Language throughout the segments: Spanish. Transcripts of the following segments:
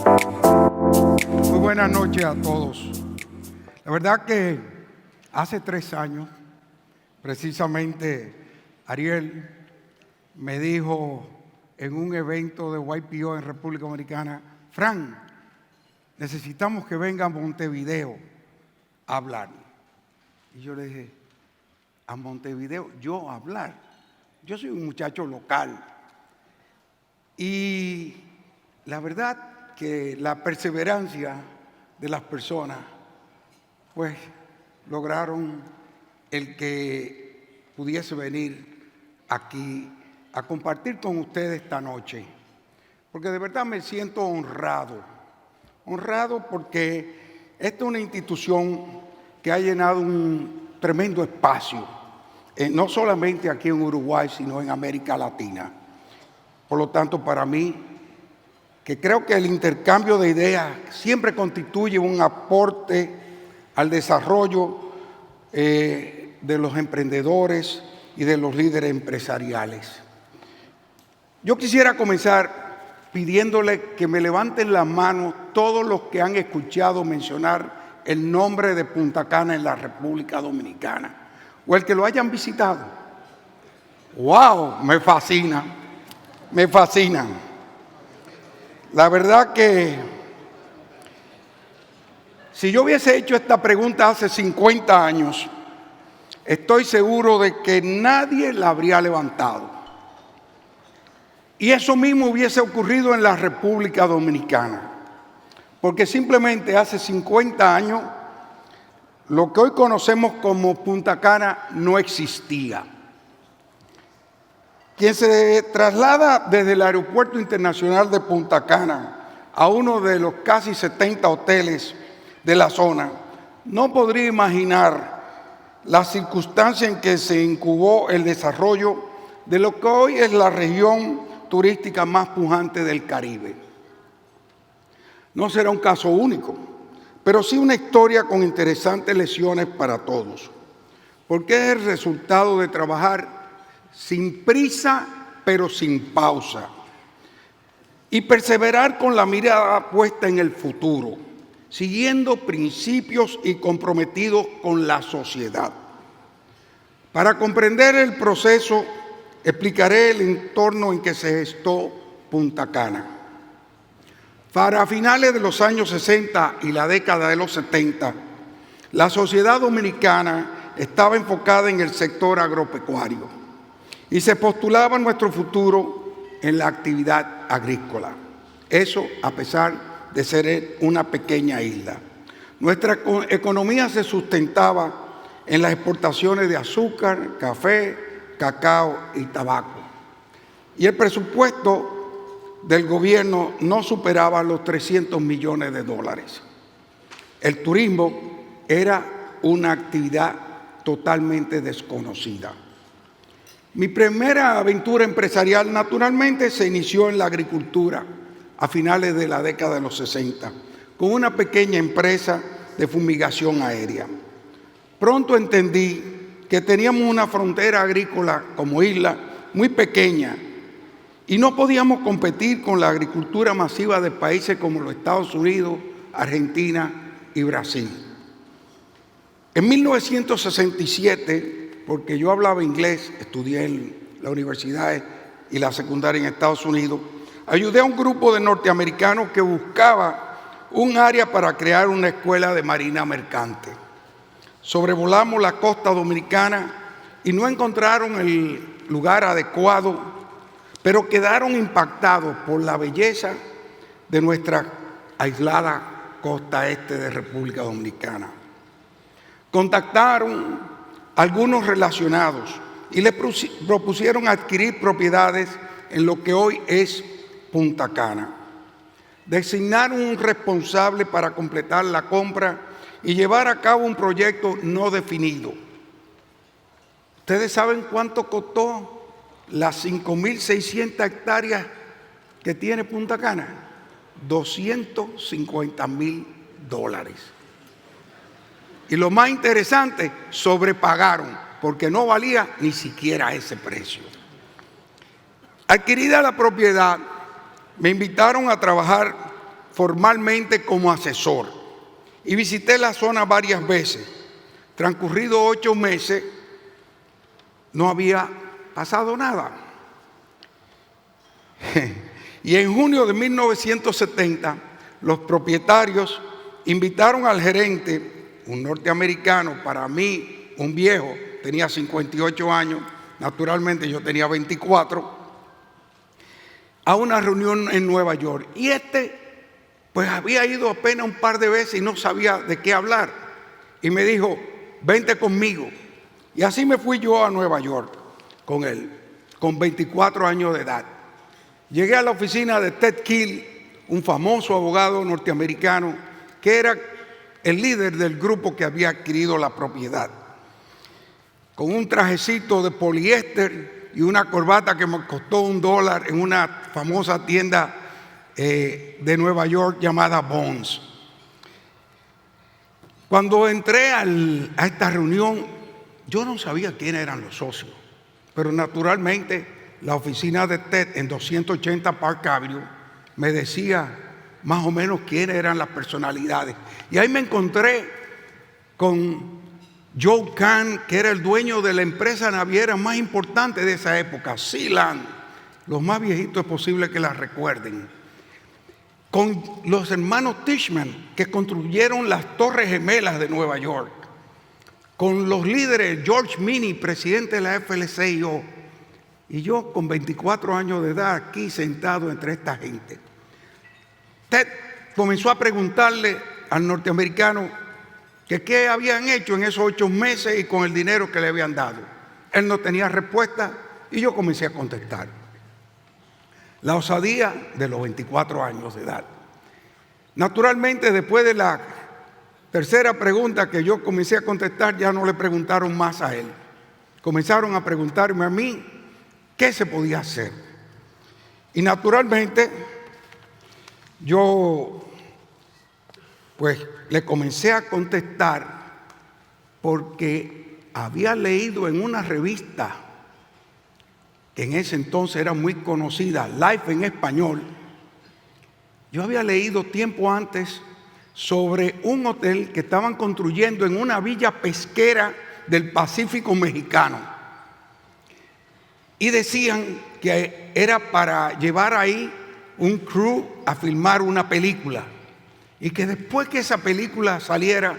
Muy buenas noches a todos. La verdad que hace 3 años, precisamente, Ariel me dijo en un evento de YPO en República Dominicana: Frank, necesitamos que venga a Montevideo a hablar. Y yo le dije: ¿a Montevideo yo a hablar? Yo soy un muchacho local. Y la verdad que la perseverancia de las personas, pues, lograron el que pudiese venir aquí a compartir con ustedes esta noche. Porque de verdad me siento honrado porque esta es una institución que ha llenado un tremendo espacio, no solamente aquí en Uruguay, sino en América Latina. Por lo tanto, para mí, que creo que el intercambio de ideas siempre constituye un aporte al desarrollo de los emprendedores y de los líderes empresariales. Yo quisiera comenzar pidiéndole que me levanten las manos todos los que han escuchado mencionar el nombre de Punta Cana en la República Dominicana, o el que lo hayan visitado. ¡Wow! Me fascina, me fascinan. La verdad que si yo hubiese hecho esta pregunta hace 50 años, estoy seguro de que nadie la habría levantado. Y eso mismo hubiese ocurrido en la República Dominicana, porque simplemente hace 50 años lo que hoy conocemos como Punta Cana no existía. Quien se traslada desde el Aeropuerto Internacional de Punta Cana a uno de los casi 70 hoteles de la zona no podría imaginar las circunstancias en que se incubó el desarrollo de lo que hoy es la región turística más pujante del Caribe. No será un caso único, pero sí una historia con interesantes lecciones para todos, porque es el resultado de trabajar sin prisa, pero sin pausa, y perseverar con la mirada puesta en el futuro, siguiendo principios y comprometidos con la sociedad. Para comprender el proceso, explicaré el entorno en que se gestó Punta Cana. Para finales de los años 60 y la década de los 70, la sociedad dominicana estaba enfocada en el sector agropecuario y se postulaba nuestro futuro en la actividad agrícola. Eso a pesar de ser una pequeña isla. Nuestra economía se sustentaba en las exportaciones de azúcar, café, cacao y tabaco. Y el presupuesto del gobierno no superaba los 300 millones de dólares. El turismo era una actividad totalmente desconocida. Mi primera aventura empresarial, naturalmente, se inició en la agricultura a finales de la década de los 60, con una pequeña empresa de fumigación aérea. Pronto entendí que teníamos una frontera agrícola como isla muy pequeña y no podíamos competir con la agricultura masiva de países como los Estados Unidos, Argentina y Brasil. En 1967, porque yo hablaba inglés, estudié en la universidad y la secundaria en Estados Unidos, ayudé a un grupo de norteamericanos que buscaba un área para crear una escuela de marina mercante. Sobrevolamos la costa dominicana y no encontraron el lugar adecuado, pero quedaron impactados por la belleza de nuestra aislada costa este de República Dominicana. Contactaron algunos relacionados y les propusieron adquirir propiedades en lo que hoy es Punta Cana. Designaron un responsable para completar la compra y llevar a cabo un proyecto no definido. ¿Ustedes saben cuánto costó las 5.600 hectáreas que tiene Punta Cana? $250.000. Y lo más interesante, sobrepagaron, porque no valía ni siquiera ese precio. Adquirida la propiedad, me invitaron a trabajar formalmente como asesor y visité la zona varias veces. Transcurridos 8 meses, no había pasado nada. Y en junio de 1970, los propietarios invitaron al gerente, un norteamericano, para mí un viejo, tenía 58 años, naturalmente yo tenía 24, a una reunión en Nueva York. Y pues había ido apenas un par de veces y no sabía de qué hablar. Y me dijo, vente conmigo. Y así me fui yo a Nueva York con él, con 24 años de edad. Llegué a la oficina de Ted Keel, un famoso abogado norteamericano que era el líder del grupo que había adquirido la propiedad. Con un trajecito de poliéster y una corbata que me costó $1 en una famosa tienda de Nueva York llamada Bonds. Cuando entré a esta reunión, yo no sabía quiénes eran los socios, pero naturalmente la oficina de Ted en 280 Park Avenue me decía más o menos quiénes eran las personalidades. Y ahí me encontré con Joe Kahn, que era el dueño de la empresa naviera más importante de esa época, Sealand. Los más viejitos es posible que la recuerden. Con los hermanos Tishman, que construyeron las Torres Gemelas de Nueva York. Con los líderes George Minnie, presidente de la FLCIO. Y yo con 24 años de edad aquí sentado entre esta gente. Ted comenzó a preguntarle al norteamericano que qué habían hecho en esos 8 meses y con el dinero que le habían dado. Él no tenía respuesta y yo comencé a contestar. La osadía de los 24 años de edad. Naturalmente, después de la tercera pregunta que yo comencé a contestar, ya no le preguntaron más a él. Comenzaron a preguntarme a mí qué se podía hacer. Y naturalmente, yo pues le comencé a contestar porque había leído en una revista que en ese entonces era muy conocida, Life en español. Yo había leído tiempo antes sobre un hotel que estaban construyendo en una villa pesquera del Pacífico mexicano. Y decían que era para llevar ahí un crew a filmar una película. Y que después que esa película saliera,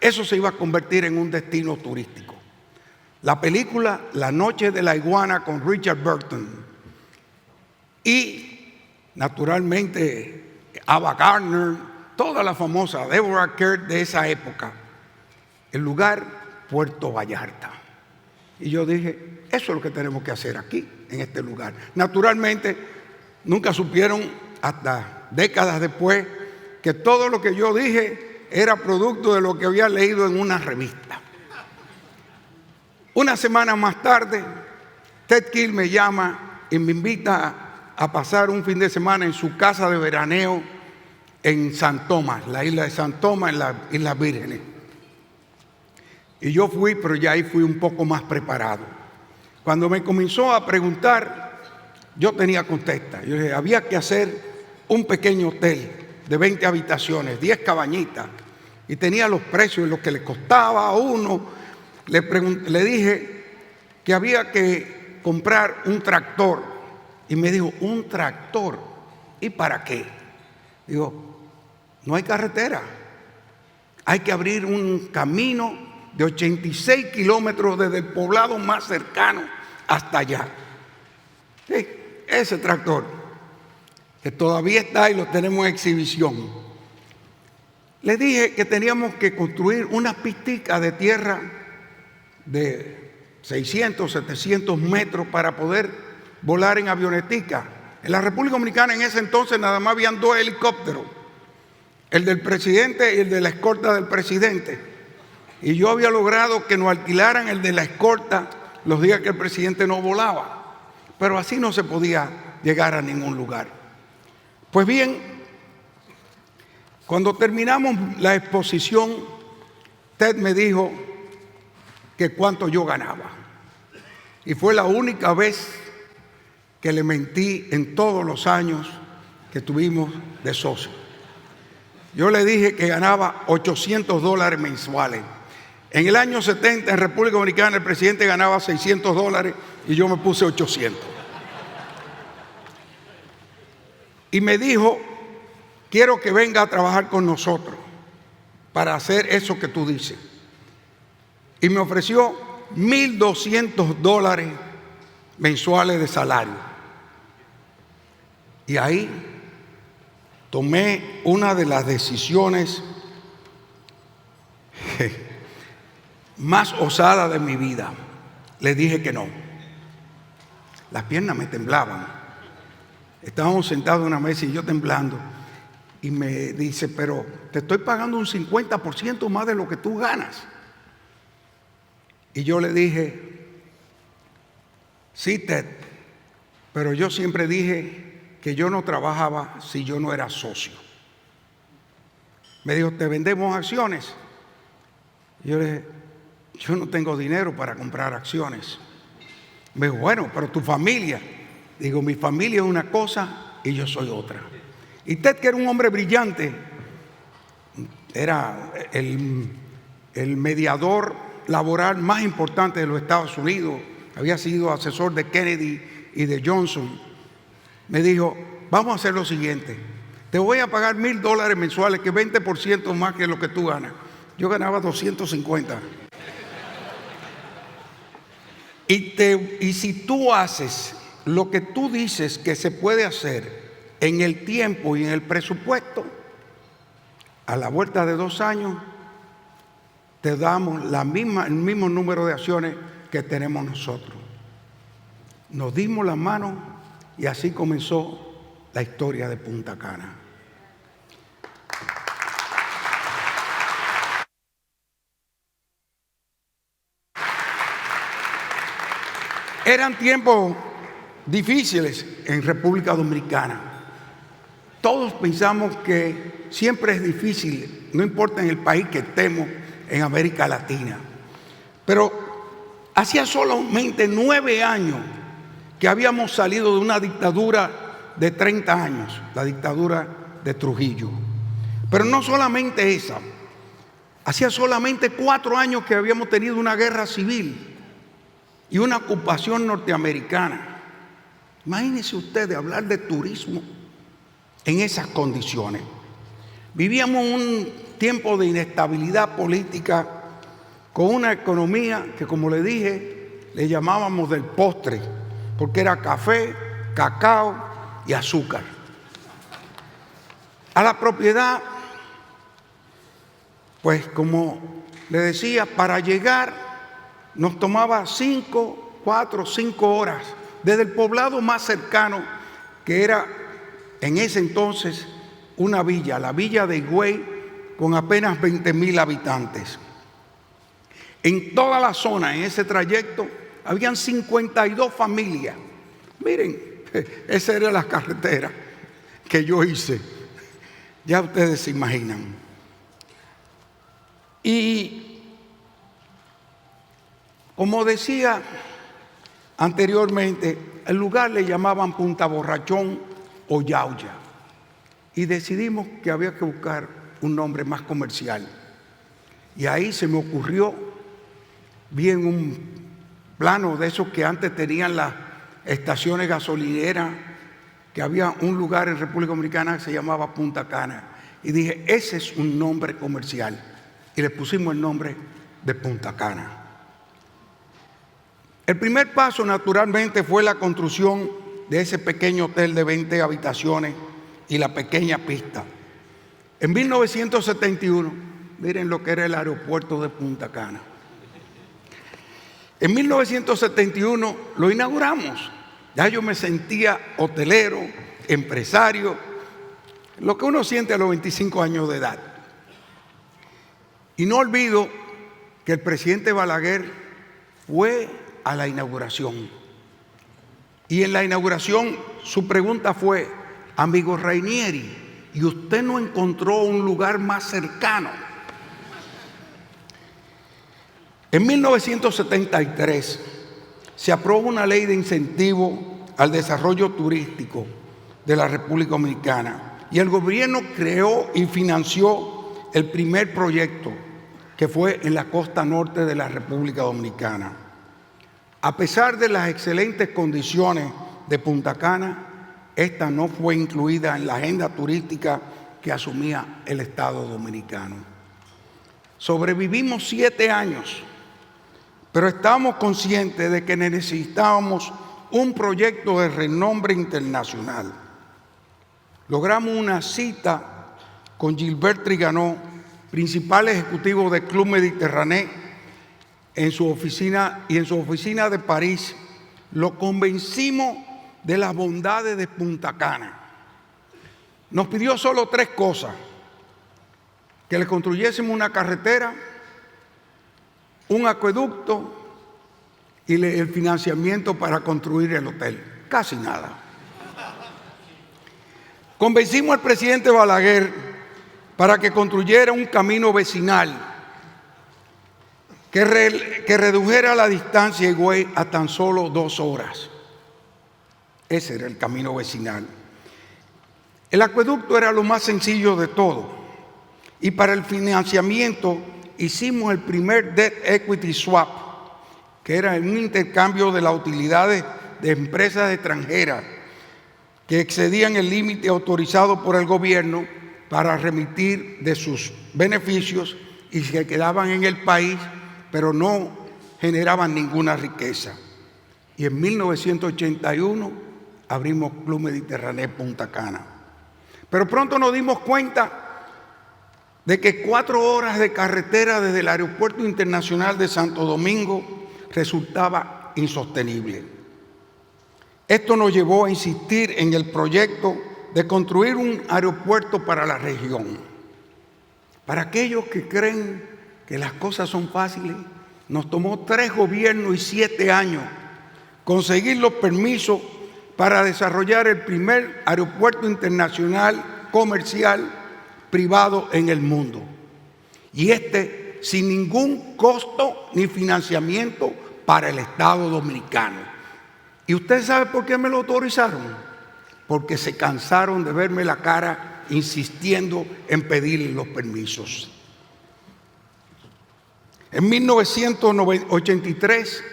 eso se iba a convertir en un destino turístico. La película La Noche de la Iguana con Richard Burton. Y naturalmente Ava Gardner, toda la famosa Deborah Kerr de esa época. El lugar, Puerto Vallarta. Y yo dije, eso es lo que tenemos que hacer aquí, en este lugar. Naturalmente, nunca supieron hasta décadas después que todo lo que yo dije era producto de lo que había leído en una revista. Una semana más tarde, Ted Keel me llama y me invita a pasar un fin de semana en su casa de veraneo en San Tomás, la isla de San Tomás, en las Islas Vírgenes. Y yo fui, pero ya ahí fui un poco más preparado. Cuando me comenzó a preguntar, yo tenía contesta. Yo dije, había que hacer un pequeño hotel de 20 habitaciones, 10 cabañitas. Y tenía los precios, lo que le costaba a uno. Le dije que había que comprar un tractor. Y me dijo, ¿un tractor? ¿Y para qué? Digo, no hay carretera. Hay que abrir un camino de 86 kilómetros desde el poblado más cercano hasta allá. Sí, ese tractor, que todavía está y lo tenemos en exhibición. Le dije que teníamos que construir unas pisticas de tierra de 600, 700 metros para poder volar en avionetica. En la República Dominicana en ese entonces nada más habían 2 helicópteros, el del presidente y el de la escolta del presidente. Y yo había logrado que nos alquilaran el de la escolta los días que el presidente no volaba. Pero así no se podía llegar a ningún lugar. Pues bien, cuando terminamos la exposición, Ted me dijo que cuánto yo ganaba. Y fue la única vez que le mentí en todos los años que tuvimos de socio. Yo le dije que ganaba $800 mensuales. En el año 70 en República Dominicana el presidente ganaba $600 y yo me puse 800. Y me dijo, quiero que venga a trabajar con nosotros para hacer eso que tú dices. Y me ofreció $1,200 mensuales de salario. Y ahí tomé una de las decisiones más osadas de mi vida. Le dije que no. Las piernas me temblaban. Estábamos sentados en una mesa y yo temblando. Y me dice, pero te estoy pagando un 50% más de lo que tú ganas. Y yo le dije, sí, Ted, pero yo siempre dije que yo no trabajaba si yo no era socio. Me dijo, ¿te vendemos acciones? Y yo le dije, yo no tengo dinero para comprar acciones. Me dijo, bueno, pero tu familia. Digo, mi familia es una cosa y yo soy otra. Y Ted, que era un hombre brillante, era el mediador laboral más importante de los Estados Unidos, había sido asesor de Kennedy y de Johnson, me dijo, vamos a hacer lo siguiente, te voy a pagar $1,000 mensuales, que es 20% más que lo que tú ganas. Yo ganaba 250. Y si tú haces lo que tú dices que se puede hacer en el tiempo y en el presupuesto, a la vuelta de 2 años te damos el mismo número de acciones que tenemos nosotros. Nos dimos la mano y así comenzó la historia de Punta Cana. Eran tiempos difíciles en República Dominicana. Todos pensamos que siempre es difícil, no importa en el país que estemos, en América Latina. Pero hacía solamente 9 años que habíamos salido de una dictadura de 30 años, la dictadura de Trujillo. Pero no solamente esa, hacía solamente 4 años que habíamos tenido una guerra civil y una ocupación norteamericana. Imagínense ustedes hablar de turismo en esas condiciones. Vivíamos un tiempo de inestabilidad política con una economía que, como le dije, le llamábamos del postre, porque era café, cacao y azúcar. A la propiedad, pues como le decía, para llegar nos tomaba 5, 4, 5 horas desde el poblado más cercano, que era en ese entonces una villa, la villa de Higüey, con apenas 20,000 habitantes. En toda la zona, en ese trayecto, habían 52 familias. Miren, esa era la carretera que yo hice. Ya ustedes se imaginan. Y como decía anteriormente, el lugar le llamaban Punta Borrachón o Yauya. Y decidimos que había que buscar un nombre más comercial. Y ahí se me ocurrió, vi en un plano de esos que antes tenían las estaciones gasolineras, que había un lugar en República Dominicana que se llamaba Punta Cana. Y dije, ese es un nombre comercial. Y le pusimos el nombre de Punta Cana. El primer paso, naturalmente, fue la construcción de ese pequeño hotel de 20 habitaciones y la pequeña pista. En 1971, miren lo que era el aeropuerto de Punta Cana. En 1971 lo inauguramos. Ya yo me sentía hotelero, empresario, lo que uno siente a los 25 años de edad. Y no olvido que el presidente Balaguer fue a la inauguración. Y en la inauguración su pregunta fue, amigo Rainieri, ¿y usted no encontró un lugar más cercano? En 1973 se aprobó una ley de incentivo al desarrollo turístico de la República Dominicana y el gobierno creó y financió el primer proyecto, que fue en la costa norte de la República Dominicana. A pesar de las excelentes condiciones de Punta Cana, esta no fue incluida en la agenda turística que asumía el Estado dominicano. Sobrevivimos 7 años, pero estábamos conscientes de que necesitábamos un proyecto de renombre internacional. Logramos una cita con Gilbert Triganó, principal ejecutivo del Club Mediterráneo, en su oficina de París. Lo convencimos de las bondades de Punta Cana. Nos pidió solo 3 cosas: que le construyésemos una carretera, un acueducto y el financiamiento para construir el hotel. Casi nada. Convencimos al presidente Balaguer para que construyera un camino vecinal que redujera la distancia de Higüey a tan solo 2 horas. Ese era el camino vecinal. El acueducto era lo más sencillo de todo. Y para el financiamiento hicimos el primer Debt Equity Swap, que era un intercambio de las utilidades de empresas extranjeras que excedían el límite autorizado por el gobierno para remitir de sus beneficios y se quedaban en el país, pero no generaban ninguna riqueza. Y en 1981 abrimos Club Mediterráneo Punta Cana. Pero pronto nos dimos cuenta de que 4 horas de carretera desde el Aeropuerto Internacional de Santo Domingo resultaba insostenible. Esto nos llevó a insistir en el proyecto de construir un aeropuerto para la región. Para aquellos que creen que las cosas son fáciles, nos tomó 3 gobiernos y 7 años conseguir los permisos para desarrollar el primer aeropuerto internacional comercial privado en el mundo. Y sin ningún costo ni financiamiento para el Estado dominicano. ¿Y usted sabe por qué me lo autorizaron? Porque se cansaron de verme la cara insistiendo en pedirle los permisos. En 1983,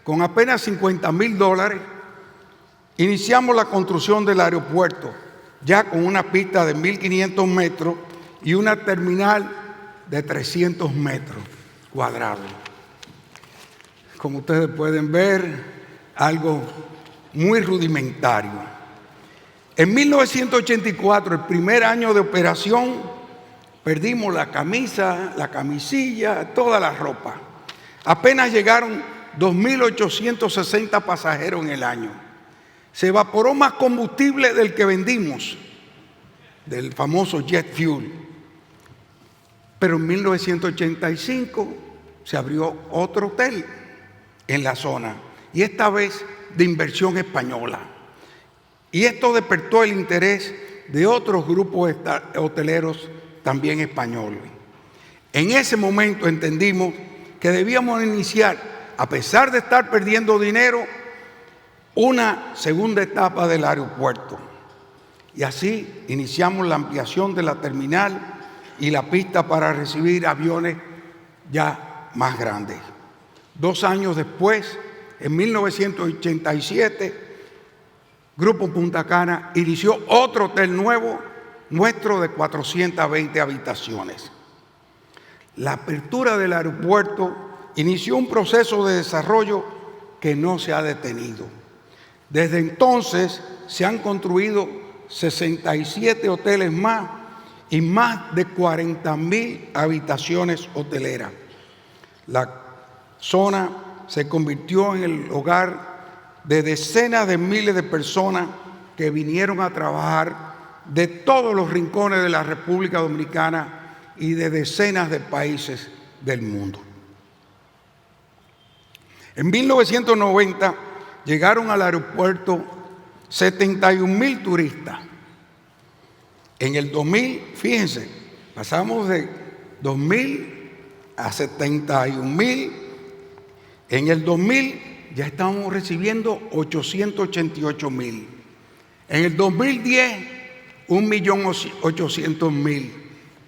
con apenas $50,000, iniciamos la construcción del aeropuerto, ya con una pista de 1.500 metros y una terminal de 300 metros cuadrados. Como ustedes pueden ver, algo muy rudimentario. En 1984, el primer año de operación, perdimos la camisa, la camisilla, toda la ropa. Apenas llegaron 2.860 pasajeros en el año. Se evaporó más combustible del que vendimos, del famoso jet fuel. Pero en 1985 se abrió otro hotel en la zona, y esta vez de inversión española. Y esto despertó el interés de otros grupos hoteleros también españoles. En ese momento entendimos que debíamos iniciar, a pesar de estar perdiendo dinero, una segunda etapa del aeropuerto. Y así iniciamos la ampliación de la terminal y la pista para recibir aviones ya más grandes. 2 años después, en 1987, Grupo Punta Cana inició otro hotel nuestro de 420 habitaciones. La apertura del aeropuerto inició un proceso de desarrollo que no se ha detenido. Desde entonces se han construido 67 hoteles más y más de 40,000 habitaciones hoteleras. La zona se convirtió en el hogar de decenas de miles de personas que vinieron a trabajar de todos los rincones de la República Dominicana y de decenas de países del mundo. En 1990 llegaron al aeropuerto 71,000 turistas. En el 2000, fíjense, pasamos de 2,000 a 71,000. En el 2000 ya estábamos recibiendo 888,000. En el 2010 1.800.000.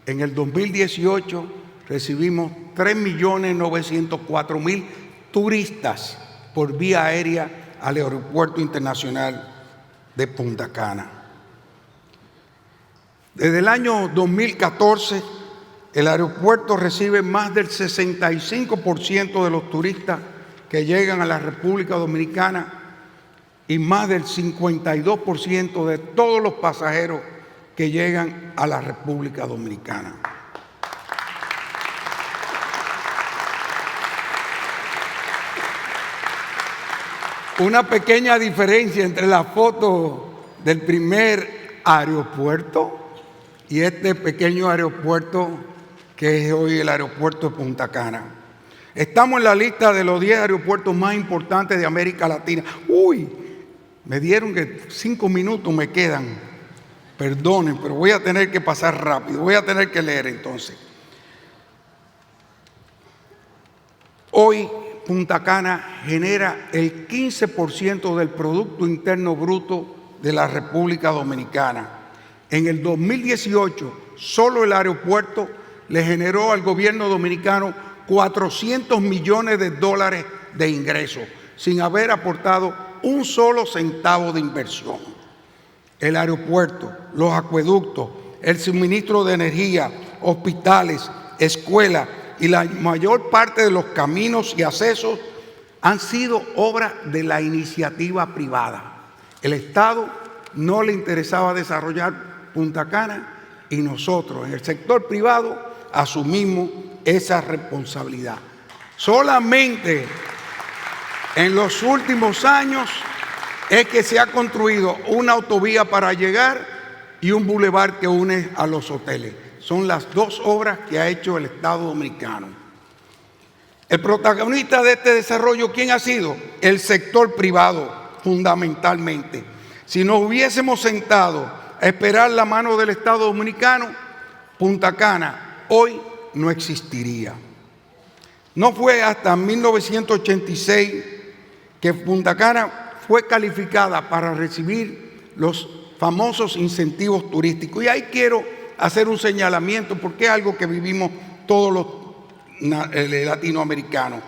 En el 2018 recibimos 3.904.000 turistas por vía aérea al Aeropuerto Internacional de Punta Cana. Desde el año 2014, el aeropuerto recibe más del 65% de los turistas que llegan a la República Dominicana y más del 52% de todos los pasajeros que llegan a la República Dominicana. Una pequeña diferencia entre la foto del primer aeropuerto y este pequeño aeropuerto que es hoy el aeropuerto de Punta Cana. Estamos en la lista de los 10 aeropuertos más importantes de América Latina. Uy, me dieron que 5 minutos me quedan. Perdonen, pero voy a tener que pasar rápido. Voy a tener que leer entonces. Hoy Punta Cana genera el 15% del Producto Interno Bruto de la República Dominicana. En el 2018, solo el aeropuerto le generó al gobierno dominicano 400 millones de dólares de ingresos, sin haber aportado un solo centavo de inversión. El aeropuerto, los acueductos, el suministro de energía, hospitales, escuelas y la mayor parte de los caminos y accesos han sido obra de la iniciativa privada. El Estado no le interesaba desarrollar Punta Cana y nosotros en el sector privado asumimos esa responsabilidad. Solamente en los últimos años es que se ha construido una autovía para llegar y un bulevar que une a los hoteles. Son las dos obras que ha hecho el Estado dominicano. El protagonista de este desarrollo, ¿quién ha sido? El sector privado, fundamentalmente. Si nos hubiésemos sentado a esperar la mano del Estado dominicano, Punta Cana hoy no existiría. No fue hasta 1986 que Punta Cana fue calificada para recibir los famosos incentivos turísticos. Y ahí quiero hacer un señalamiento porque es algo que vivimos todos los latinoamericanos.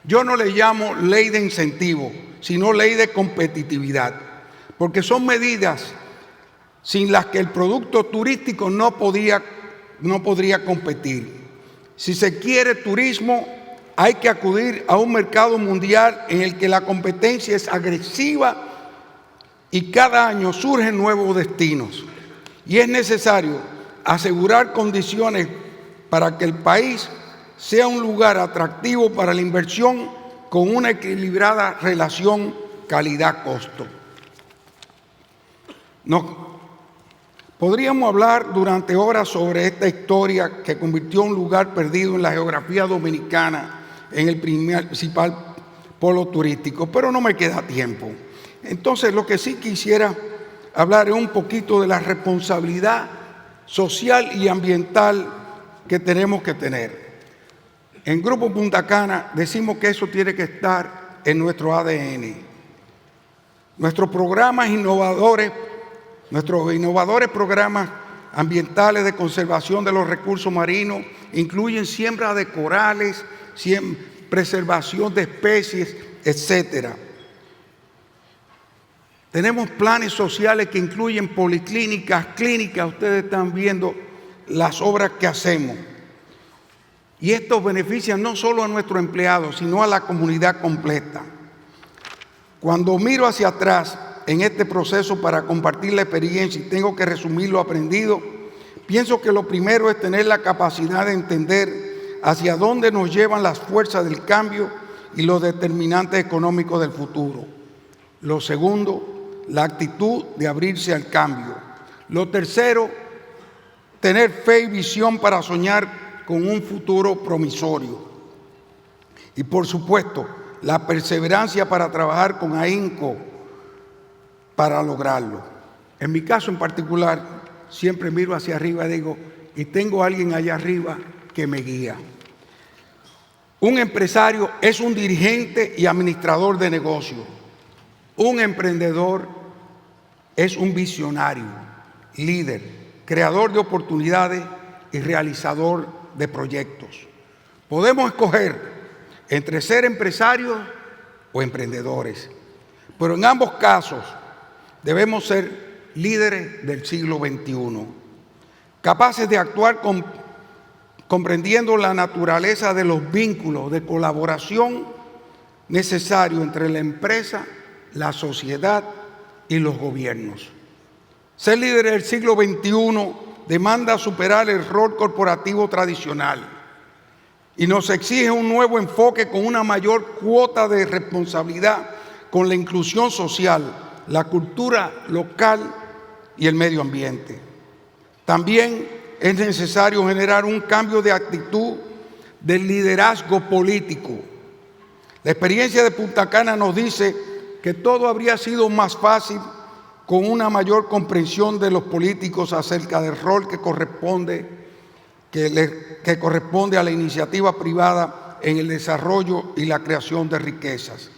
Yo no le llamo ley de incentivo, sino ley de competitividad, porque son medidas sin las que el producto turístico no podría competir. Si se quiere turismo, hay que acudir a un mercado mundial en el que la competencia es agresiva y cada año surgen nuevos destinos. Y es necesario asegurar condiciones para que el país sea un lugar atractivo para la inversión con una equilibrada relación calidad-costo. Podríamos hablar durante horas sobre esta historia que convirtió un lugar perdido en la geografía dominicana en el principal polo turístico, pero no me queda tiempo. Entonces, lo que sí quisiera hablar es un poquito de la responsabilidad social y ambiental que tenemos que tener. En Grupo Punta Cana decimos que eso tiene que estar en nuestro ADN. Nuestros innovadores programas ambientales de conservación de los recursos marinos incluyen siembra de corales, preservación de especies, etc. Tenemos planes sociales que incluyen policlínicas, clínicas. Ustedes están viendo las obras que hacemos. Y estos benefician no solo a nuestros empleados, sino a la comunidad completa. Cuando miro hacia atrás en este proceso para compartir la experiencia y tengo que resumir lo aprendido, pienso que lo primero es tener la capacidad de entender hacia dónde nos llevan las fuerzas del cambio y los determinantes económicos del futuro. Lo segundo, la actitud de abrirse al cambio. Lo tercero, tener fe y visión para soñar con un futuro promisorio. Y por supuesto, la perseverancia para trabajar con ahínco para lograrlo. En mi caso en particular, siempre miro hacia arriba y digo, y tengo a alguien allá arriba que me guía. Un empresario es un dirigente y administrador de negocios. Un emprendedor es un visionario líder, creador de oportunidades y realizador de proyectos. Podemos escoger entre ser empresarios o emprendedores, pero en ambos casos debemos ser líderes del siglo XXI, capaces de actuar comprendiendo la naturaleza de los vínculos de colaboración necesarios entre la empresa, la sociedad y los gobiernos. Ser líder del siglo XXI demanda superar el rol corporativo tradicional y nos exige un nuevo enfoque con una mayor cuota de responsabilidad con la inclusión social, la cultura local y el medio ambiente. También es necesario generar un cambio de actitud del liderazgo político. La experiencia de Punta Cana nos dice que todo habría sido más fácil con una mayor comprensión de los políticos acerca del rol que corresponde a la iniciativa privada en el desarrollo y la creación de riquezas.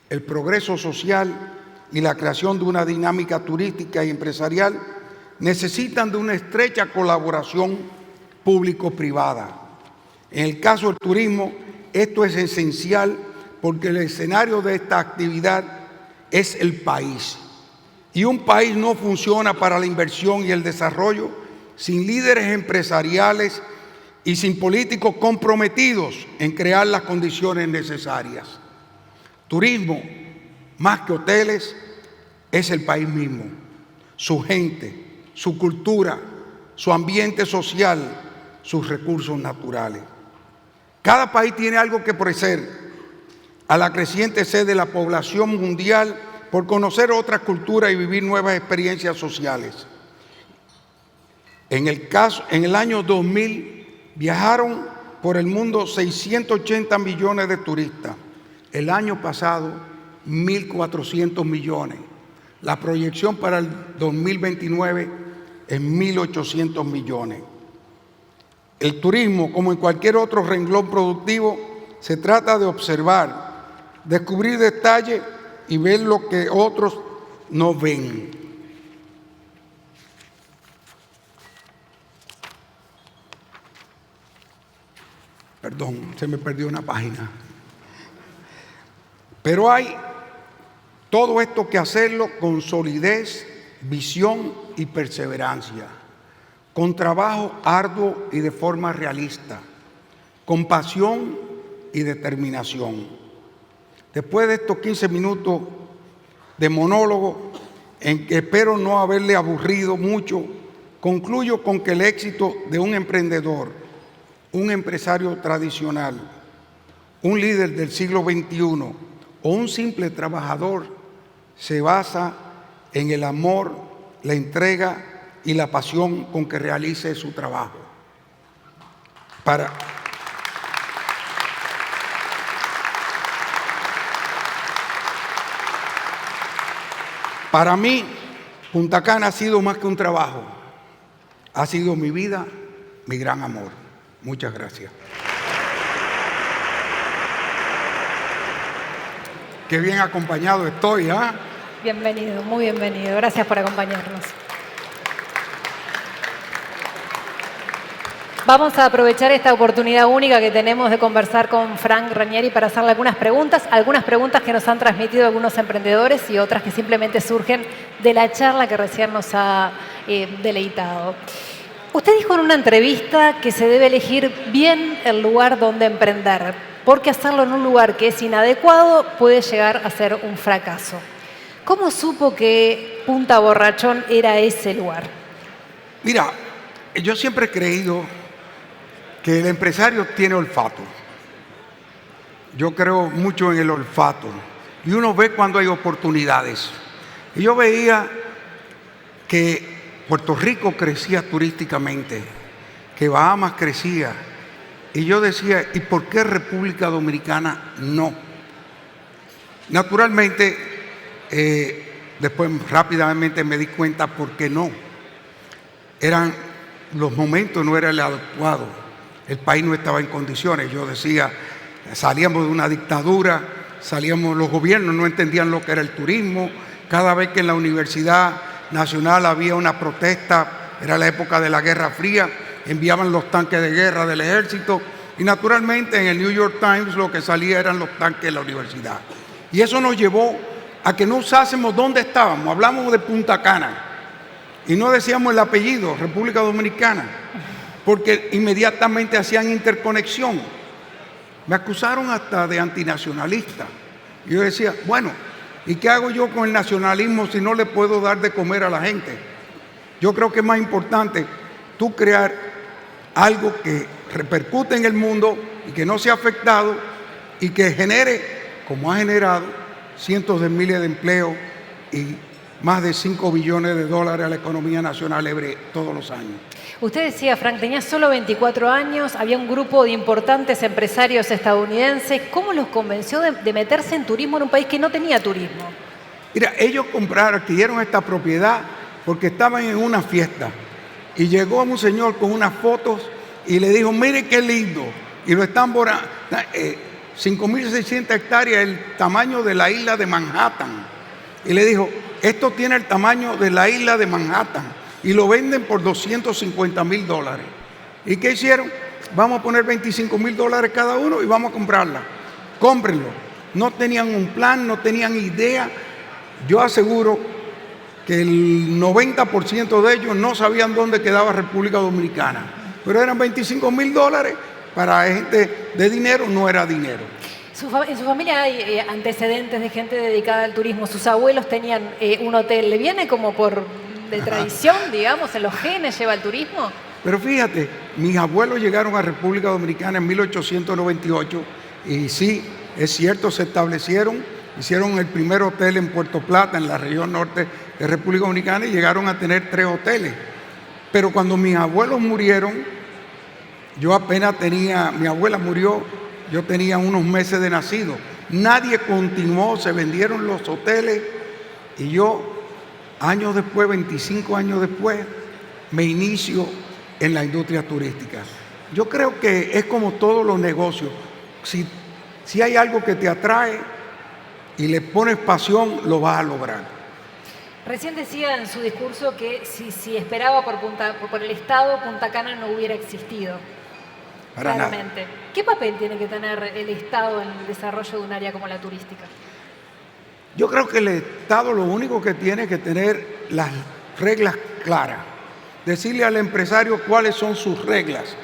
El progreso social y la creación de una dinámica turística y empresarial necesitan de una estrecha colaboración público-privada. En el caso del turismo, esto es esencial porque el escenario de esta actividad es el país. Y un país no funciona para la inversión y el desarrollo sin líderes empresariales y sin políticos comprometidos en crear las condiciones necesarias. Turismo, más que hoteles, es el país mismo, su gente, su cultura, su ambiente social, sus recursos naturales. Cada país tiene algo que ofrecer a la creciente sed de la población mundial por conocer otras culturas y vivir nuevas experiencias sociales. En el año 2000 viajaron por el mundo 680 millones de turistas. El año pasado, 1.400 millones. La proyección para el 2029 es 1.800 millones. El turismo, como en cualquier otro renglón productivo, se trata de observar, descubrir detalles y ver lo que otros no ven. Perdón, se me perdió una página. Pero hay todo esto que hacerlo con solidez, visión y perseverancia, con trabajo arduo y de forma realista, con pasión y determinación. Después de estos 15 minutos de monólogo, en que espero no haberle aburrido mucho, concluyo con que el éxito de un emprendedor, un empresario tradicional, un líder del siglo XXI o un simple trabajador se basa en el amor, la entrega y la pasión con que realice su trabajo. Para mí, Punta Cana ha sido más que un trabajo. Ha sido mi vida, mi gran amor. Muchas gracias. Qué bien acompañado estoy, ¿ah? Bienvenido, muy bienvenido. Gracias por acompañarnos. Vamos a aprovechar esta oportunidad única que tenemos de conversar con Frank Ranieri para hacerle algunas preguntas que nos han transmitido algunos emprendedores y otras que simplemente surgen de la charla que recién nos ha deleitado. Usted dijo en una entrevista que se debe elegir bien el lugar donde emprender, porque hacerlo en un lugar que es inadecuado puede llegar a ser un fracaso. ¿Cómo supo que Punta Borrachón era ese lugar? Mira, yo siempre he creído que el empresario tiene olfato. Yo creo mucho en el olfato. Y uno ve cuando hay oportunidades. Y yo veía que Puerto Rico crecía turísticamente, que Bahamas crecía. Y yo decía, ¿y por qué República Dominicana no? Naturalmente, después rápidamente me di cuenta por qué no. Los momentos no eran el adecuado. El país no estaba en condiciones. Yo decía, salíamos de una dictadura, los gobiernos no entendían lo que era el turismo. Cada vez que en la universidad nacional había una protesta, era la época de la Guerra Fría, enviaban los tanques de guerra del ejército y naturalmente en el New York Times lo que salía eran los tanques de la universidad. Y eso nos llevó a que no usásemos dónde estábamos, hablamos de Punta Cana y no decíamos el apellido, República Dominicana, porque inmediatamente hacían interconexión. Me acusaron hasta de antinacionalista. Y yo decía, bueno, ¿y qué hago yo con el nacionalismo si no le puedo dar de comer a la gente? Yo creo que es más importante tú crear algo que repercute en el mundo y que no sea afectado y que genere, como ha generado, cientos de miles de empleos y más de 5 billones de dólares a la economía nacional todos los años. Usted decía, Frank, tenía solo 24 años, había un grupo de importantes empresarios estadounidenses. ¿Cómo los convenció de meterse en turismo en un país que no tenía turismo? Mira, ellos adquirieron esta propiedad porque estaban en una fiesta y llegó un señor con unas fotos y le dijo, mire qué lindo, y lo están 5.600 hectáreas, el tamaño de la isla de Manhattan, y le dijo, esto tiene el tamaño de la isla de Manhattan, y lo venden por $250,000. ¿Y qué hicieron? Vamos a poner $25,000 cada uno y vamos a comprarla. Cómprenlo. No tenían un plan, no tenían idea. Yo aseguro que el 90% de ellos no sabían dónde quedaba República Dominicana. Pero eran $25,000, para gente de dinero no era dinero. En su familia hay antecedentes de gente dedicada al turismo. Sus abuelos tenían un hotel. ¿Le viene como de tradición, digamos, en los genes lleva el turismo? Pero fíjate, mis abuelos llegaron a República Dominicana en 1898 y sí, es cierto, se establecieron, hicieron el primer hotel en Puerto Plata, en la región norte de República Dominicana, y llegaron a tener 3 hoteles. Pero cuando mis abuelos murieron, mi abuela murió, yo tenía unos meses de nacido. Nadie continuó, se vendieron los hoteles y yo, años después, 25 años después, me inicio en la industria turística. Yo creo que es como todos los negocios. Si hay algo que te atrae y le pones pasión, lo vas a lograr. Recién decía en su discurso que si esperaba por el Estado, Punta Cana no hubiera existido. Para claramente. nada. ¿Qué papel tiene que tener el Estado en el desarrollo de un área como la turística? Yo creo que el Estado lo único que tiene que tener las reglas claras. Decirle al empresario cuáles son sus reglas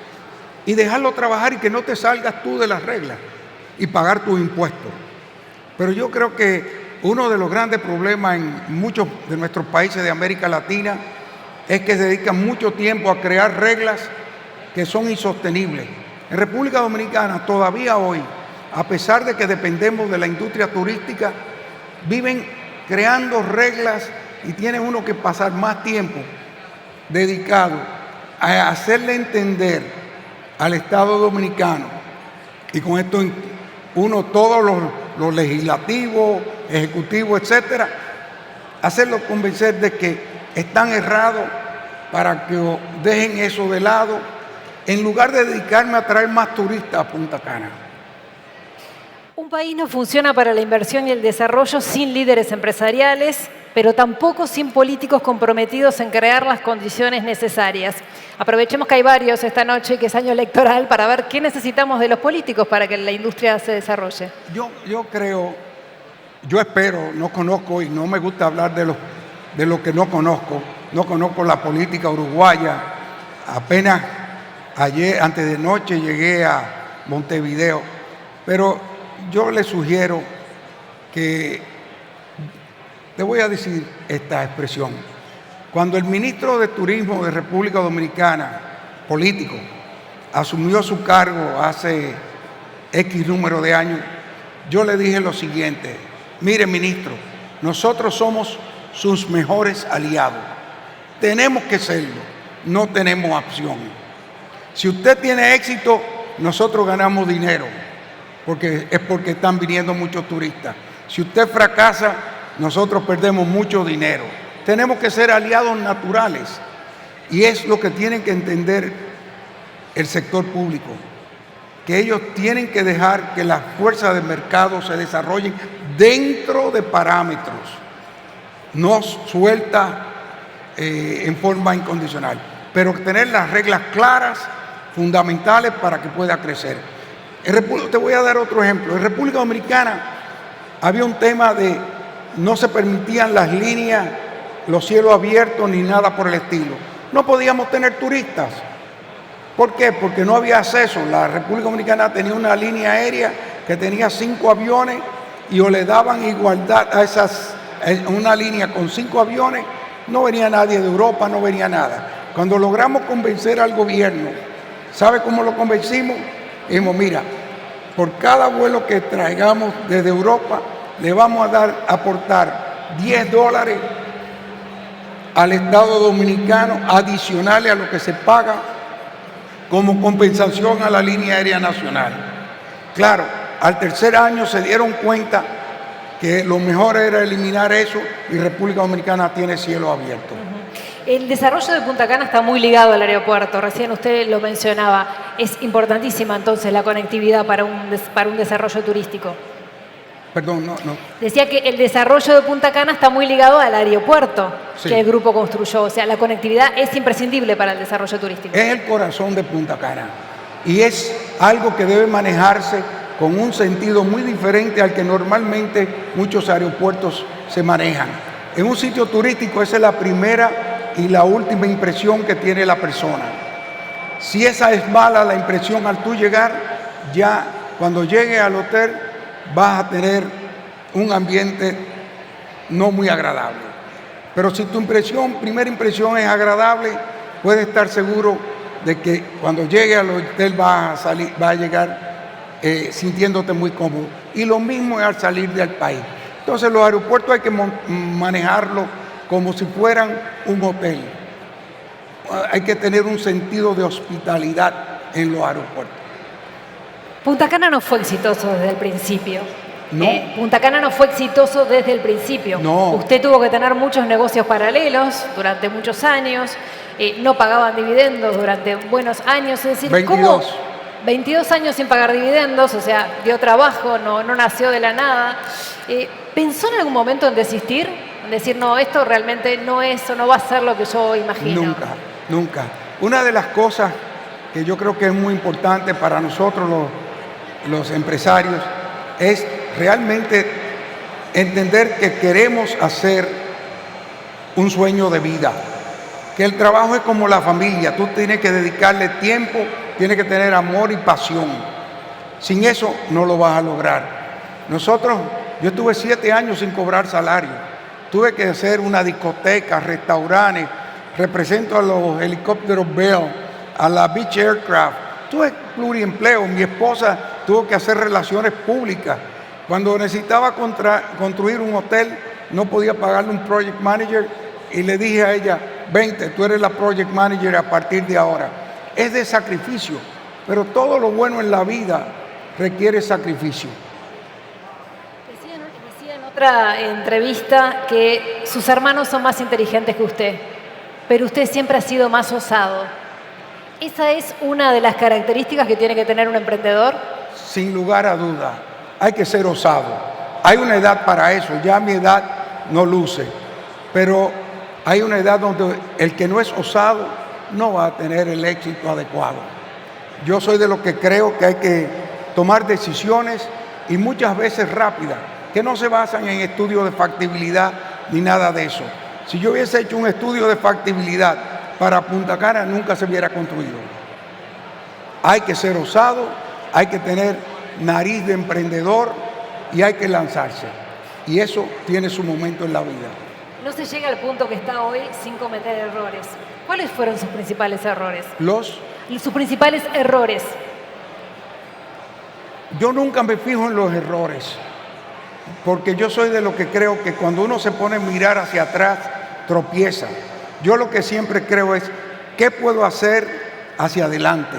y dejarlo trabajar y que no te salgas tú de las reglas y pagar tus impuestos. Pero yo creo que uno de los grandes problemas en muchos de nuestros países de América Latina es que se dedican mucho tiempo a crear reglas que son insostenibles. En República Dominicana todavía hoy, a pesar de que dependemos de la industria turística, viven creando reglas y tiene uno que pasar más tiempo dedicado a hacerle entender al Estado dominicano, y con esto uno todos los legislativos, ejecutivos, etcétera, hacerlos convencer de que están errados para que dejen eso de lado, en lugar de dedicarme a traer más turistas a Punta Cana. Un país no funciona para la inversión y el desarrollo sin líderes empresariales, pero tampoco sin políticos comprometidos en crear las condiciones necesarias. Aprovechemos que hay varios esta noche, que es año electoral, para ver qué necesitamos de los políticos para que la industria se desarrolle. Yo espero, no conozco y no me gusta hablar de lo que no conozco. No conozco la política uruguaya. Apenas ayer, antes de noche, llegué a Montevideo. Pero yo le sugiero que, le voy a decir esta expresión. Cuando el ministro de Turismo de República Dominicana, político, asumió su cargo hace X número de años, yo le dije lo siguiente: mire, ministro, nosotros somos sus mejores aliados. Tenemos que serlo, no tenemos opción. Si usted tiene éxito, nosotros ganamos dinero, porque están viniendo muchos turistas. Si usted fracasa, nosotros perdemos mucho dinero. Tenemos que ser aliados naturales, y es lo que tienen que entender el sector público, que ellos tienen que dejar que las fuerzas de mercado se desarrollen dentro de parámetros, no suelta en forma incondicional, pero tener las reglas claras, fundamentales para que pueda crecer. Te voy a dar otro ejemplo. En República Dominicana había un tema de no se permitían las líneas, los cielos abiertos ni nada por el estilo. No podíamos tener turistas. ¿Por qué? Porque no había acceso. La República Dominicana tenía una línea aérea que tenía 5 aviones y o le daban igualdad a una línea con 5 aviones, no venía nadie de Europa, no venía nada. Cuando logramos convencer al gobierno, ¿sabe cómo lo convencimos? Dijimos, mira, por cada vuelo que traigamos desde Europa, le vamos a aportar $10 al Estado Dominicano adicionales a lo que se paga como compensación a la línea aérea nacional. Claro, al tercer año se dieron cuenta que lo mejor era eliminar eso y República Dominicana tiene cielo abierto. El desarrollo de Punta Cana está muy ligado al aeropuerto, recién usted lo mencionaba. Es importantísima entonces la conectividad para un desarrollo turístico. Perdón, no. Decía que el desarrollo de Punta Cana está muy ligado al aeropuerto que el grupo construyó. O sea, la conectividad es imprescindible para el desarrollo turístico. Es el corazón de Punta Cana y es algo que debe manejarse con un sentido muy diferente al que normalmente muchos aeropuertos se manejan. En un sitio turístico esa es la primera y la última impresión que tiene la persona. Si esa es mala la impresión al tú llegar, ya cuando llegue al hotel vas a tener un ambiente no muy agradable. Pero si tu primera impresión es agradable, puedes estar seguro de que cuando llegue al hotel vas a llegar sintiéndote muy cómodo. Y lo mismo es al salir del país. Entonces los aeropuertos hay que manejarlos como si fueran un hotel. Hay que tener un sentido de hospitalidad en los aeropuertos. Punta Cana no fue exitoso desde el principio. No. Punta Cana no fue exitoso desde el principio. No. Usted tuvo que tener muchos negocios paralelos durante muchos años. No pagaban dividendos durante buenos años. Es decir, 22. ¿cómo? 22 años sin pagar dividendos, o sea, dio trabajo, no nació de la nada. ¿Pensó en algún momento en desistir? En decir, no, esto realmente no va a ser lo que yo imagino. Nunca. Una de las cosas que yo creo que es muy importante para nosotros los empresarios es realmente entender que queremos hacer un sueño de vida, que el trabajo es como la familia, tú tienes que dedicarle tiempo, tienes que tener amor y pasión. Sin eso no lo vas a lograr. Yo estuve 7 años sin cobrar salario, tuve que hacer una discoteca, restaurantes, represento a los helicópteros Bell, a la Beach Aircraft, tuve pluriempleo. Mi esposa tuvo que hacer relaciones públicas. Cuando necesitaba construir un hotel, no podía pagarle un project manager y le dije a ella, vente, tú eres la project manager a partir de ahora. Es de sacrificio, pero todo lo bueno en la vida requiere sacrificio. Decía en otra entrevista que sus hermanos son más inteligentes que usted, pero usted siempre ha sido más osado. ¿Esa es una de las características que tiene que tener un emprendedor? Sin lugar a duda, hay que ser osado. Hay una edad para eso, ya mi edad no luce, pero hay una edad donde el que no es osado no va a tener el éxito adecuado. Yo soy de los que creo que hay que tomar decisiones y muchas veces rápidas, que no se basan en estudios de factibilidad ni nada de eso. Si yo hubiese hecho un estudio de factibilidad para Punta Cana, nunca se hubiera construido. Hay que ser osado, hay que tener nariz de emprendedor y hay que lanzarse. Y eso tiene su momento en la vida. No se llega al punto que está hoy sin cometer errores. ¿Cuáles fueron sus principales errores? Sus principales errores. Yo nunca me fijo en los errores, porque yo soy de los que creo que cuando uno se pone a mirar hacia atrás, tropieza. Yo lo que siempre creo es, ¿qué puedo hacer hacia adelante?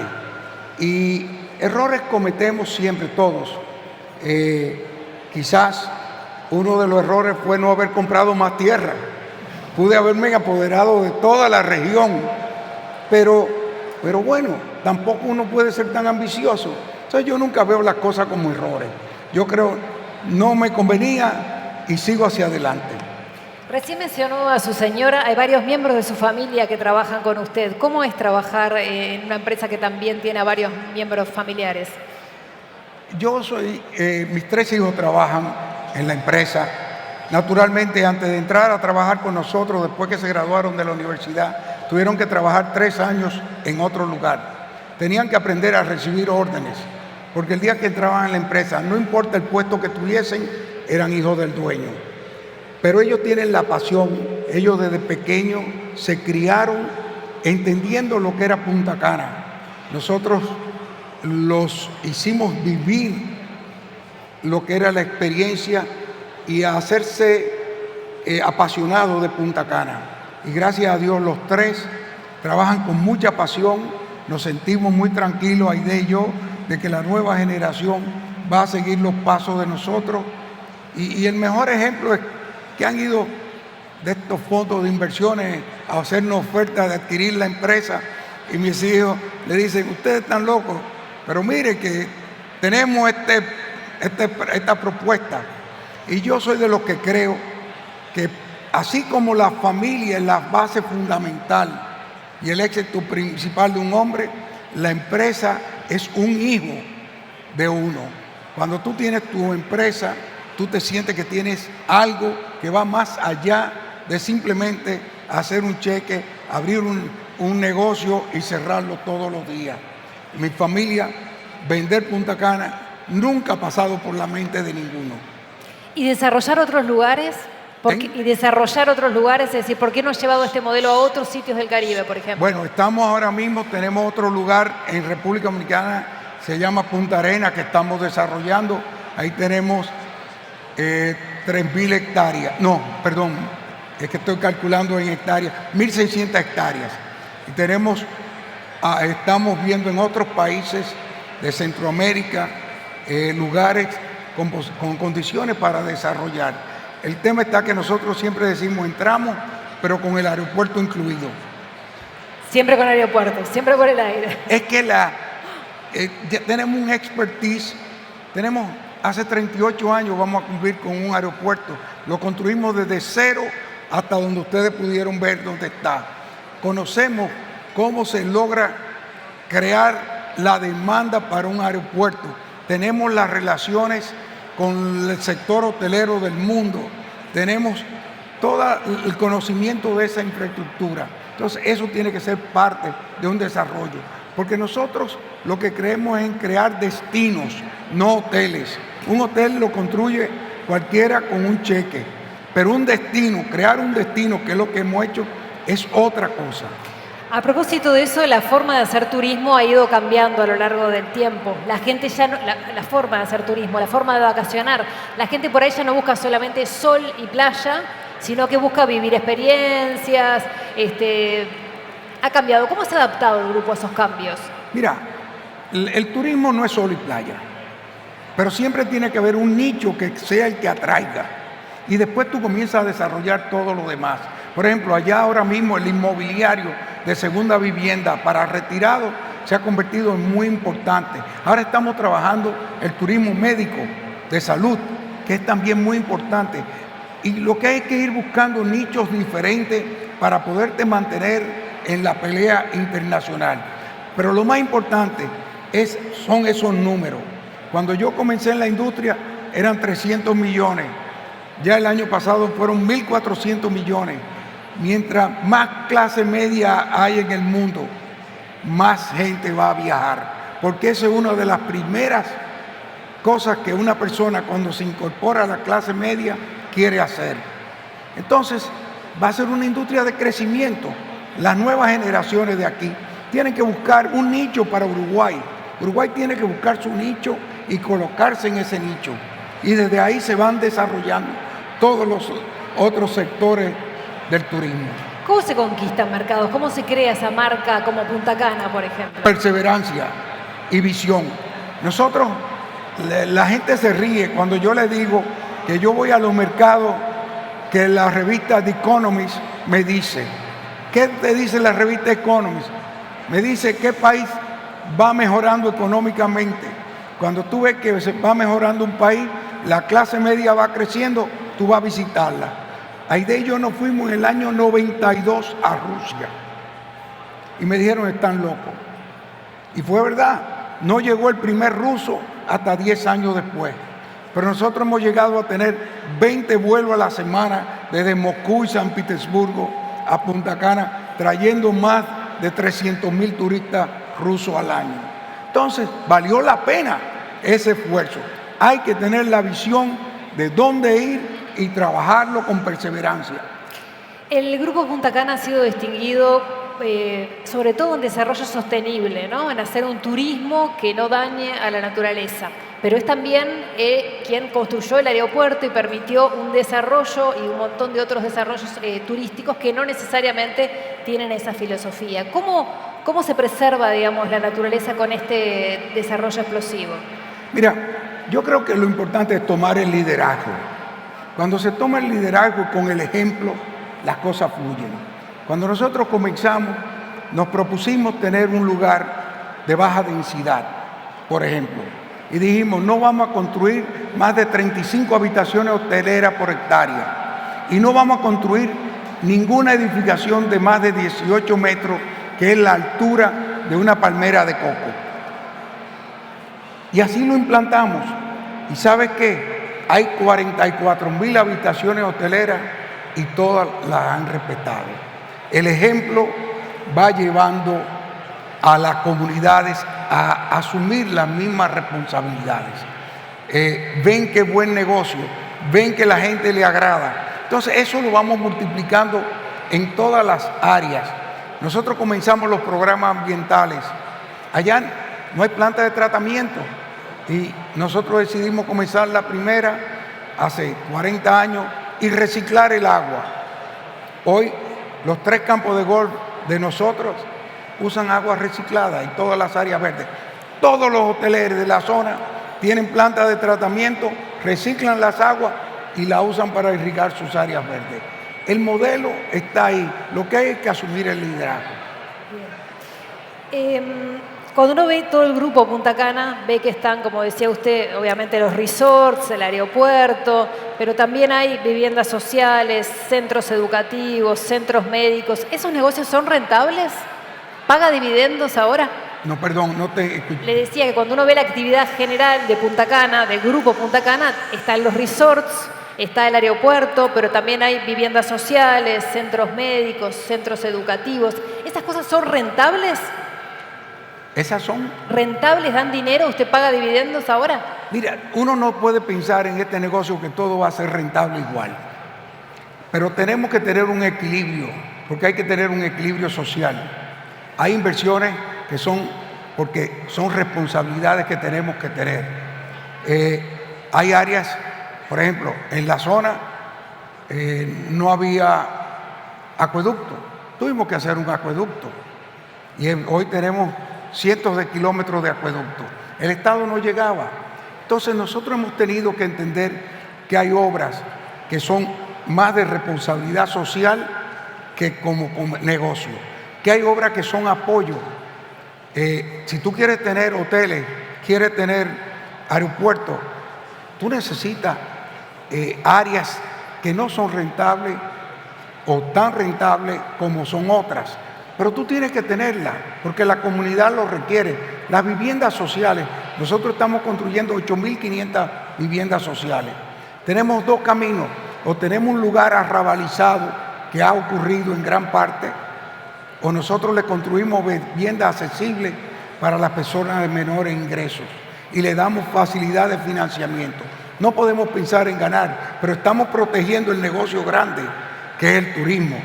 Y errores cometemos siempre todos. Quizás uno de los errores fue no haber comprado más tierra. Pude haberme apoderado de toda la región, pero bueno, tampoco uno puede ser tan ambicioso. Entonces yo nunca veo las cosas como errores. Yo creo, no me convenía y sigo hacia adelante. Recién mencionó a su señora, hay varios miembros de su familia que trabajan con usted. ¿Cómo es trabajar en una empresa que también tiene a varios miembros familiares? Mis 3 hijos trabajan en la empresa. Naturalmente, antes de entrar a trabajar con nosotros, después que se graduaron de la universidad, tuvieron que trabajar 3 años en otro lugar. Tenían que aprender a recibir órdenes, porque el día que entraban en la empresa, no importa el puesto que tuviesen, eran hijos del dueño. Pero ellos tienen la pasión, ellos desde pequeños se criaron entendiendo lo que era Punta Cana. Nosotros los hicimos vivir lo que era la experiencia y a hacerse apasionados de Punta Cana. Y gracias a Dios los 3 trabajan con mucha pasión, nos sentimos muy tranquilos, Aide y yo, de que la nueva generación va a seguir los pasos de nosotros. Y el mejor ejemplo es que han ido de estos fondos de inversiones a hacernos ofertas de adquirir la empresa y mis hijos le dicen, ustedes están locos, pero mire que tenemos esta propuesta. Y yo soy de los que creo que así como la familia es la base fundamental y el éxito principal de un hombre, la empresa es un hijo de uno. Cuando tú tienes tu empresa, tú te sientes que tienes algo que va más allá de simplemente hacer un cheque, abrir un negocio y cerrarlo todos los días. Mi familia, vender Punta Cana, nunca ha pasado por la mente de ninguno. ¿Y desarrollar otros lugares? Es decir, ¿por qué no has llevado este modelo a otros sitios del Caribe, por ejemplo? Bueno, tenemos otro lugar en República Dominicana, se llama Punta Arenas, que estamos desarrollando. Ahí tenemos 3.000 hectáreas, es que estoy calculando en hectáreas, 1.600 hectáreas. Y estamos viendo en otros países de Centroamérica lugares con condiciones para desarrollar. El tema está que nosotros siempre decimos entramos, pero con el aeropuerto incluido. Siempre con aeropuerto, siempre por el aire. Es que ya tenemos un expertise, hace 38 años vamos a cumplir con un aeropuerto. Lo construimos desde cero hasta donde ustedes pudieron ver dónde está. Conocemos cómo se logra crear la demanda para un aeropuerto. Tenemos las relaciones con el sector hotelero del mundo. Tenemos todo el conocimiento de esa infraestructura. Entonces, eso tiene que ser parte de un desarrollo. Porque nosotros lo que creemos es en crear destinos, no hoteles. Un hotel lo construye cualquiera con un cheque. Pero un destino, crear un destino, que es lo que hemos hecho, es otra cosa. A propósito de eso, la forma de hacer turismo ha ido cambiando a lo largo del tiempo. La gente ya no, la forma de hacer turismo, la forma de vacacionar, la gente por ahí ya no busca solamente sol y playa, sino que busca vivir experiencias. Ha cambiado. ¿Cómo se ha adaptado el grupo a esos cambios? Mira, el turismo no es sol y playa, pero siempre tiene que haber un nicho que sea el que atraiga. Y después tú comienzas a desarrollar todo lo demás. Por ejemplo, allá ahora mismo el inmobiliario de segunda vivienda para retirados se ha convertido en muy importante. Ahora estamos trabajando el turismo médico de salud, que es también muy importante. Y lo que hay que ir buscando nichos diferentes para poderte mantener en la pelea internacional. Pero lo más importante son esos números. Cuando yo comencé en la industria eran 300 millones. Ya el año pasado fueron 1.400 millones. Mientras más clase media hay en el mundo, más gente va a viajar. Porque eso es una de las primeras cosas que una persona cuando se incorpora a la clase media quiere hacer. Entonces, va a ser una industria de crecimiento. Las nuevas generaciones de aquí tienen que buscar un nicho para Uruguay. Uruguay tiene que buscar su nicho y colocarse en ese nicho. Y desde ahí se van desarrollando todos los otros sectores del turismo. ¿Cómo se conquistan mercados? ¿Cómo se crea esa marca como Punta Cana, por ejemplo? Perseverancia y visión. Nosotros, la gente se ríe cuando yo le digo que yo voy a los mercados que la revista The Economist me dice. ¿Qué te dice la revista Economist? Me dice qué país va mejorando económicamente. Cuando tú ves que se va mejorando un país, la clase media va creciendo, tú vas a visitarla. Aide y yo nos fuimos en el año 92 a Rusia. Y me dijeron, están locos. Y fue verdad, no llegó el primer ruso hasta 10 años después. Pero nosotros hemos llegado a tener 20 vuelos a la semana desde Moscú y San Petersburgo a Punta Cana, trayendo más de 300,000 turistas rusos al año. Entonces, valió la pena ese esfuerzo. Hay que tener la visión de dónde ir y trabajarlo con perseverancia. El Grupo Punta Cana ha sido distinguido sobre todo en desarrollo sostenible, ¿no? En hacer un turismo que no dañe a la naturaleza. Pero es también quien construyó el aeropuerto y permitió un desarrollo y un montón de otros desarrollos turísticos que no necesariamente tienen esa filosofía. ¿Cómo se preserva, digamos, la naturaleza con este desarrollo explosivo? Mira, yo creo que lo importante es tomar el liderazgo. Cuando se toma el liderazgo con el ejemplo, las cosas fluyen. Cuando nosotros comenzamos, nos propusimos tener un lugar de baja densidad, por ejemplo, y dijimos, no vamos a construir más de 35 habitaciones hoteleras por hectárea y no vamos a construir ninguna edificación de más de 18 metros, que es la altura de una palmera de coco. Y así lo implantamos. ¿Y sabes qué? Hay 44,000 habitaciones hoteleras y todas las han respetado. El ejemplo va llevando a las comunidades a asumir las mismas responsabilidades. Ven que es buen negocio, ven que la gente le agrada. Entonces eso lo vamos multiplicando en todas las áreas. Nosotros comenzamos los programas ambientales. Allá no hay planta de tratamiento y nosotros decidimos comenzar la primera hace 40 años y reciclar el agua. Hoy los 3 campos de golf de nosotros usan agua reciclada en todas las áreas verdes. Todos los hoteleros de la zona tienen plantas de tratamiento, reciclan las aguas y la usan para irrigar sus áreas verdes. El modelo está ahí, lo que hay es que asumir el liderazgo. Cuando uno ve todo el grupo Punta Cana, ve que están, como decía usted, obviamente los resorts, el aeropuerto, pero también hay viviendas sociales, centros educativos, centros médicos. ¿Esos negocios son rentables? ¿Paga dividendos ahora? No, perdón, no te escuché. Le decía que cuando uno ve la actividad general de Punta Cana, del grupo Punta Cana, están los resorts, está el aeropuerto, pero también hay viviendas sociales, centros médicos, centros educativos. ¿Estas cosas son rentables? ¿Esas son? ¿Rentables? ¿Dan dinero? ¿Usted paga dividendos ahora? Mira, uno no puede pensar en este negocio que todo va a ser rentable igual. Pero tenemos que tener un equilibrio, porque hay que tener un equilibrio social. Hay inversiones que son, porque son responsabilidades que tenemos que tener. Hay áreas, por ejemplo, en la zona no había acueducto. Tuvimos que hacer un acueducto. Y hoy tenemos cientos de kilómetros de acueducto. El Estado no llegaba. Entonces nosotros hemos tenido que entender que hay obras que son más de responsabilidad social que como negocio. Que hay obras que son apoyo. Si tú quieres tener hoteles, quieres tener aeropuertos, tú necesitas áreas que no son rentables o tan rentables como son otras. Pero tú tienes que tenerla, porque la comunidad lo requiere. Las viviendas sociales, nosotros estamos construyendo 8.500 viviendas sociales. Tenemos 2 caminos, o tenemos un lugar arrabalizado, que ha ocurrido en gran parte, o nosotros le construimos viviendas accesibles para las personas de menores ingresos y le damos facilidad de financiamiento. No podemos pensar en ganar, pero estamos protegiendo el negocio grande, que es el turismo.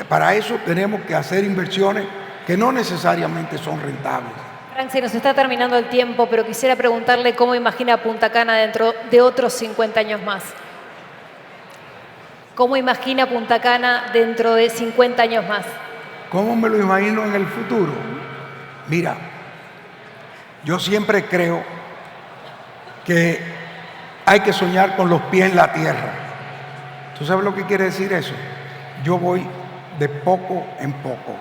Para eso tenemos que hacer inversiones que no necesariamente son rentables. Frank, se nos está terminando el tiempo, pero quisiera preguntarle cómo imagina Punta Cana dentro de otros 50 años más. ¿Cómo imagina Punta Cana dentro de 50 años más? ¿Cómo me lo imagino en el futuro? Mira, yo siempre creo que hay que soñar con los pies en la tierra. ¿Tú sabes lo que quiere decir eso? Yo voy de poco en poco.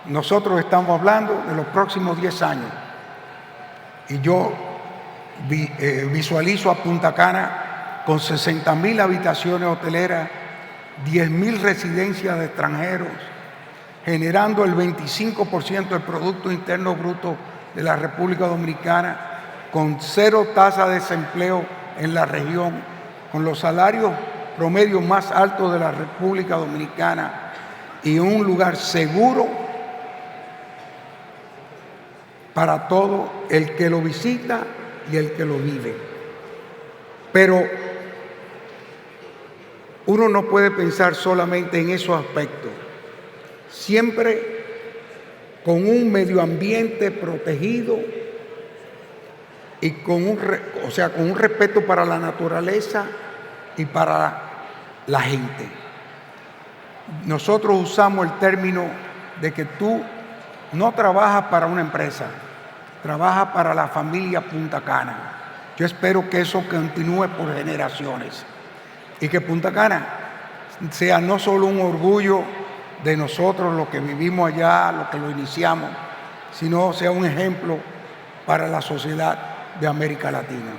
Nosotros estamos hablando de los próximos 10 años y yo visualizo a Punta Cana con 60.000 habitaciones hoteleras 10.000 residencias de extranjeros, generando el 25% del Producto Interno Bruto de la República Dominicana, con 0 tasa de desempleo en la región, con los salarios promedios más altos de la República Dominicana y un lugar seguro para todo el que lo visita y el que lo vive. Pero uno no puede pensar solamente en esos aspectos. Siempre con un medio ambiente protegido y con un respeto para la naturaleza y para la gente. Nosotros usamos el término de que tú no trabajas para una empresa, trabajas para la familia Punta Cana. Yo espero que eso continúe por generaciones y que Punta Cana sea no solo un orgullo de nosotros, los que vivimos allá, los que lo iniciamos, sino sea un ejemplo para la sociedad de América Latina.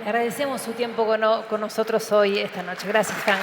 Le agradecemos su tiempo con nosotros hoy, esta noche. Gracias, Frank.